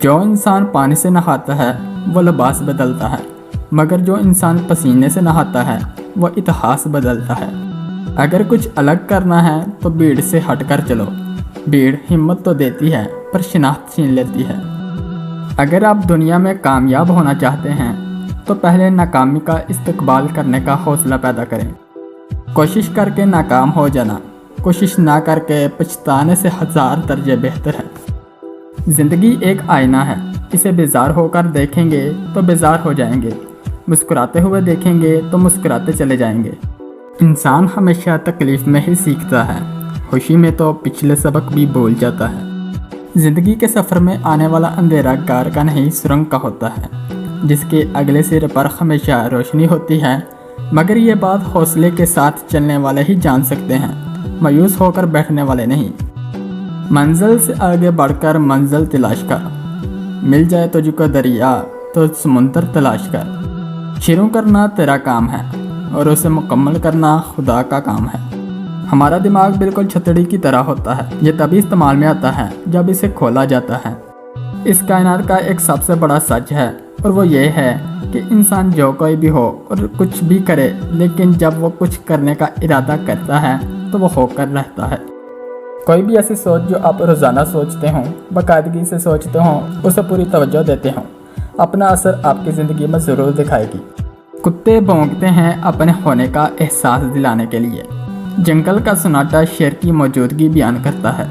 جو انسان پانی سے نہاتا ہے وہ لباس بدلتا ہے، مگر جو انسان پسینے سے نہاتا ہے وہ اتہاس بدلتا ہے۔ اگر کچھ الگ کرنا ہے تو بھیڑ سے ہٹ کر چلو۔ بھیڑ ہمت تو دیتی ہے پر شناخت چھین لیتی ہے۔ اگر آپ دنیا میں کامیاب ہونا چاہتے ہیں تو پہلے ناکامی کا استقبال کرنے کا حوصلہ پیدا کریں۔ کوشش کر کے ناکام ہو جانا کوشش نہ کر کے پچھتانے سے 1000 درجے بہتر ہے۔ زندگی ایک آئینہ ہے، اسے بیزار ہو کر دیکھیں گے تو بیزار ہو جائیں گے، مسکراتے ہوئے دیکھیں گے تو مسکراتے چلے جائیں گے۔ انسان ہمیشہ تکلیف میں ہی سیکھتا ہے، خوشی میں تو پچھلے سبق بھی بھول جاتا ہے۔ زندگی کے سفر میں آنے والا اندھیرا گار کا نہیں سرنگ کا ہوتا ہے، جس کے اگلے سرے پر ہمیشہ روشنی ہوتی ہے، مگر یہ بات حوصلے کے ساتھ چلنے والے ہی جان سکتے ہیں، مایوس ہو کر بیٹھنے والے نہیں۔ منزل سے آگے بڑھ کر منزل تلاش کر، مل جائے تجھ کو دریا تو سمندر تلاش کر۔ شروع کرنا تیرا کام ہے اور اسے مکمل کرنا خدا کا کام ہے۔ ہمارا دماغ بالکل چھتڑی کی طرح ہوتا ہے، یہ تبھی استعمال میں آتا ہے جب اسے کھولا جاتا ہے۔ اس کائنات کا ایک سب سے بڑا سچ ہے اور وہ یہ ہے کہ انسان جو کوئی بھی ہو اور کچھ بھی کرے، لیکن جب وہ کچھ کرنے کا ارادہ کرتا ہے تو وہ ہو کر رہتا ہے۔ کوئی بھی ایسی سوچ جو آپ روزانہ سوچتے ہوں، باقاعدگی سے سوچتے ہوں، اسے پوری توجہ دیتے ہوں، اپنا اثر آپ کی زندگی میں ضرور دکھائے گی۔ کتے بھونکتے ہیں اپنے ہونے کا احساس دلانے کے لیے۔ جنگل کا سناٹا شیر کی موجودگی بیان کرتا ہے۔